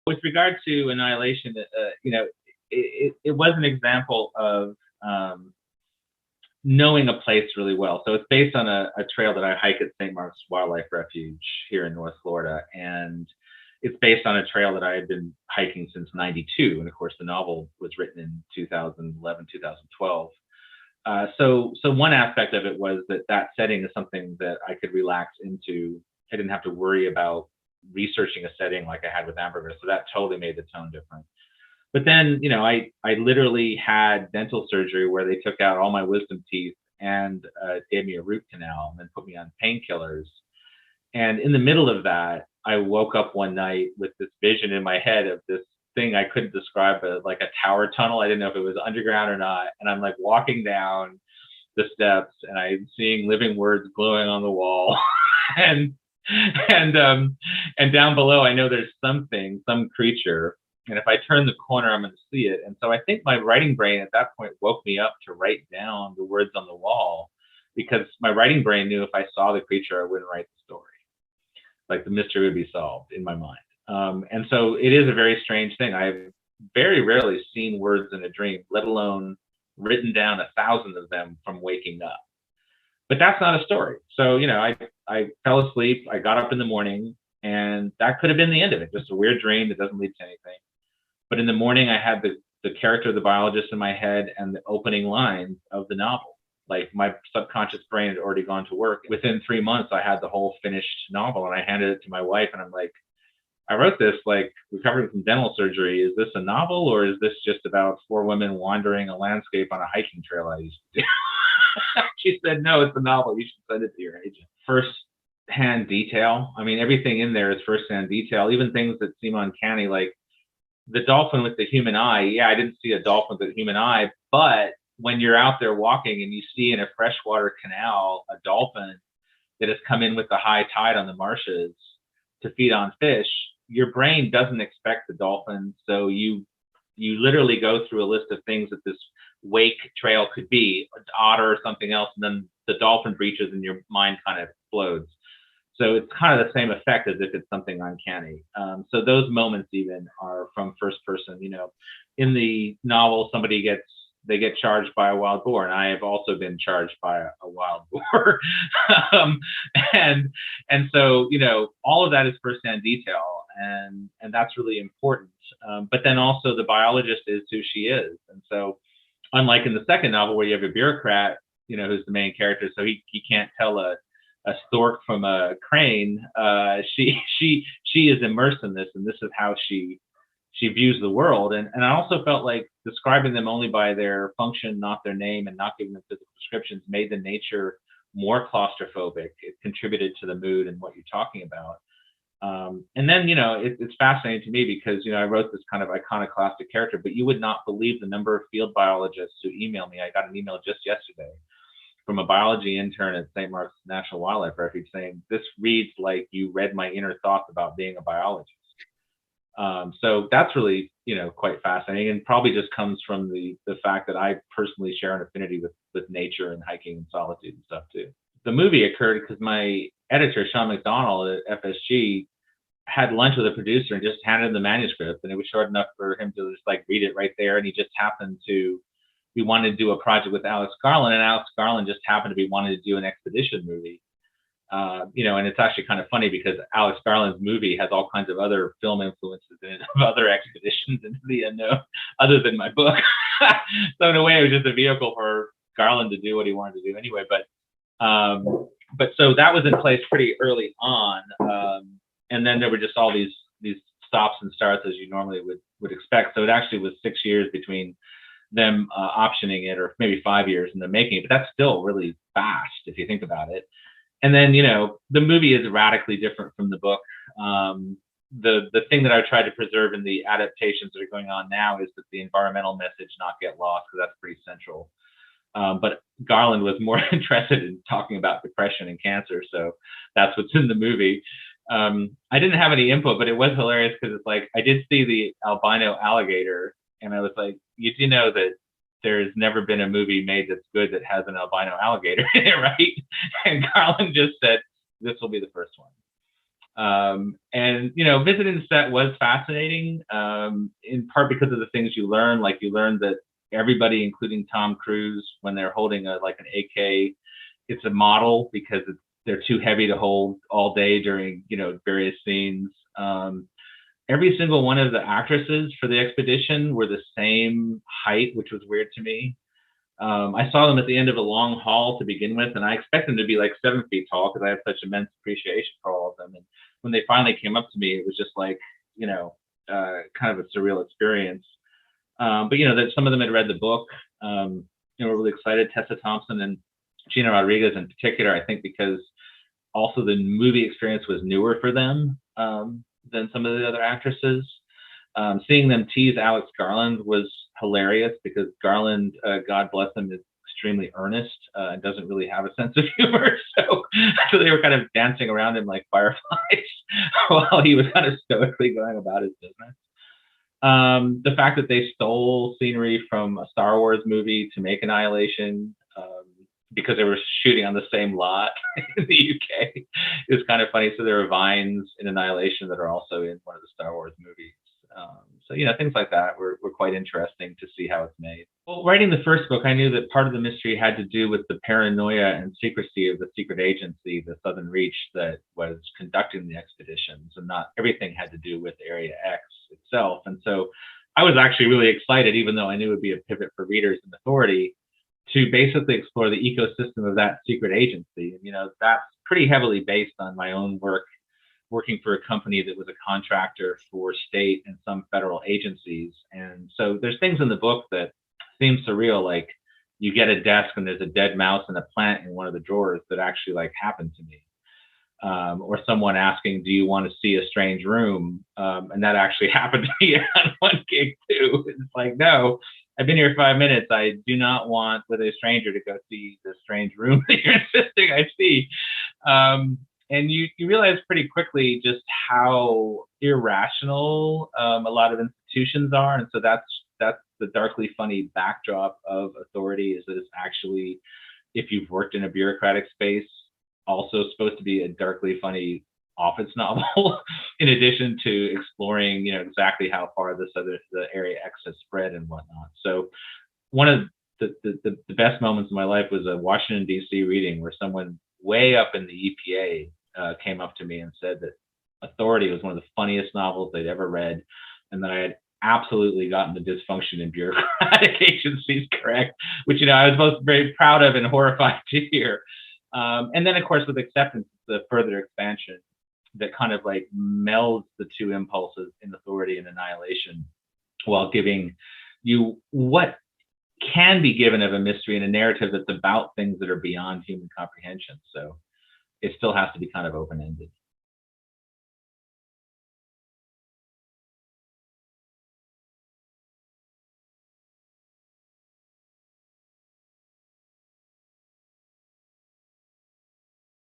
With regard to Annihilation, it was an example of knowing a place really well. So it's based on a trail that I hike at St. Mark's Wildlife Refuge here in North Florida. And it's based on a trail that I had been hiking since '92. And of course, the novel was written in 2011, 2012. So one aspect of it was that setting is something that I could relax into. I didn't have to worry about researching a setting like I had with Vandermeer. So that totally made the tone different. But then, I literally had dental surgery where they took out all my wisdom teeth and gave me a root canal and then put me on painkillers. And in the middle of that, I woke up one night with this vision in my head of this thing I couldn't describe, but like a tower tunnel. I didn't know if it was underground or not. And I'm like walking down the steps and I'm seeing living words glowing on the wall. and and down below, I know there's something, some creature. And if I turn the corner, I'm going to see it. And so I think my writing brain at that point woke me up to write down the words on the wall, because my writing brain knew if I saw the creature, I wouldn't write the story. Like the mystery would be solved in my mind. And so it is a very strange thing. I've very rarely seen words in a dream, let alone written down 1,000 of them from waking up. But that's not a story. So, I fell asleep. I got up in the morning, and that could have been the end of it. Just a weird dream that doesn't lead to anything. But in the morning, I had the character of the biologist in my head and the opening lines of the novel. Like my subconscious brain had already gone to work. Within 3 months, I had the whole finished novel, and I handed it to my wife, and I'm like, I wrote this like recovering from dental surgery. Is this a novel, or is this just about 4 women wandering a landscape on a hiking trail I used to do? She said, no, it's a novel. You should send it to your agent. First-hand detail. I mean, everything in there is first-hand detail, even things that seem uncanny, like the dolphin with the human eye. Yeah, I didn't see a dolphin with a human eye, but when you're out there walking and you see in a freshwater canal a dolphin that has come in with the high tide on the marshes to feed on fish, your brain doesn't expect the dolphin. So you literally go through a list of things that this wake trail could be, an otter or something else, and then the dolphin breaches and your mind kind of explodes. So it's kind of the same effect as if it's something uncanny. So those moments even are from first person. In the novel, they get charged by a wild boar, and I have also been charged by a wild boar. and so all of that is first-hand detail, and that's really important. But then also the biologist is who she is, and so unlike in the second novel where you have a bureaucrat, who's the main character, so he can't tell a stork from a crane. She is immersed in this, and this is how she views the world. And I also felt like describing them only by their function, not their name, and not giving them physical descriptions made the nature more claustrophobic. It contributed to the mood and what you're talking about. And then, it's fascinating to me because, I wrote this kind of iconoclastic character, but you would not believe the number of field biologists who email me. I got an email just yesterday from a biology intern at St. Mark's National Wildlife Refuge saying, this reads like you read my inner thoughts about being a biologist. So that's really, quite fascinating, and probably just comes from the fact that I personally share an affinity with nature and hiking and solitude and stuff too. The movie occurred because my editor, Sean McDonald at FSG, had lunch with a producer and just handed him the manuscript, and it was short enough for him to just read it right there. And he just happened to be wanting to do a project with Alex Garland, and Alex Garland just happened to be wanting to do an expedition movie. And it's actually kind of funny because Alex Garland's movie has all kinds of other film influences in it, of other expeditions into the unknown, other than my book. So in a way, it was just a vehicle for Garland to do what he wanted to do anyway. But so that was in place pretty early on, and then there were just all these stops and starts as you normally would expect. So it actually was 6 years between them optioning it, or maybe 5 years in the making. But that's still really fast if you think about it. And then, the movie is radically different from the book. The thing that I tried to preserve in the adaptations that are going on now is that the environmental message not get lost, because that's pretty central. But Garland was more interested in talking about depression and cancer, so that's what's in the movie. I didn't have any input, but it was hilarious because it's like I did see the albino alligator, and I was like, you do know that there's never been a movie made that's good that has an albino alligator in it, right? And Garland just said, this will be the first one. And visiting the set was fascinating, in part because of the things you learn. Like you learn that everybody, including Tom Cruise, when they're holding like an AK, it's a model because they're too heavy to hold all day during various scenes. Every single one of the actresses for the expedition were the same height, which was weird to me. I saw them at the end of a long haul to begin with, and I expected them to be like 7 feet tall because I have such immense appreciation for all of them. And when they finally came up to me, it was just like, kind of a surreal experience. But that some of them had read the book. We're really excited. Tessa Thompson and Gina Rodriguez in particular, I think, because also the movie experience was newer for them than some of the other actresses. Seeing them tease Alex Garland was hilarious because Garland, God bless him, is extremely earnest and doesn't really have a sense of humor. So they were kind of dancing around him like fireflies while he was kind of stoically going about his business. The fact that they stole scenery from a Star Wars movie to make Annihilation, because they were shooting on the same lot in the UK, is kind of funny. So there are vines in Annihilation that are also in one of the Star Wars movies. So things like that were quite interesting to see how it's made. Well, writing the first book, I knew that part of the mystery had to do with the paranoia and secrecy of the secret agency, the Southern Reach, that was conducting the expeditions, and not everything had to do with Area X itself. And so I was actually really excited, even though I knew it would be a pivot for readers and Authority, to basically explore the ecosystem of that secret agency. That's pretty heavily based on my own work, working for a company that was a contractor for state and some federal agencies. And so there's things in the book that seem surreal, like you get a desk and there's a dead mouse and a plant in one of the drawers that actually happened to me. Or someone asking, do you want to see a strange room? And that actually happened to me on one gig too. It's like, no, I've been here 5 minutes. I do not want with a stranger to go see the strange room that you're insisting I see. And you realize pretty quickly just how irrational a lot of institutions are. And so that's the darkly funny backdrop of Authority, is that it's actually, if you've worked in a bureaucratic space, also supposed to be a darkly funny office novel, in addition to exploring, exactly how far the Area X has spread and whatnot. So one of the best moments of my life was a Washington, D.C. reading where someone way up in the EPA came up to me and said that Authority was one of the funniest novels they'd ever read, and that I had absolutely gotten the dysfunction in bureaucratic agencies correct, which I was both very proud of and horrified to hear. And then, of course, with Acceptance, the further expansion that kind of melds the two impulses in Authority and Annihilation, while giving you what can be given of a mystery and a narrative that's about things that are beyond human comprehension. So it still has to be kind of open-ended.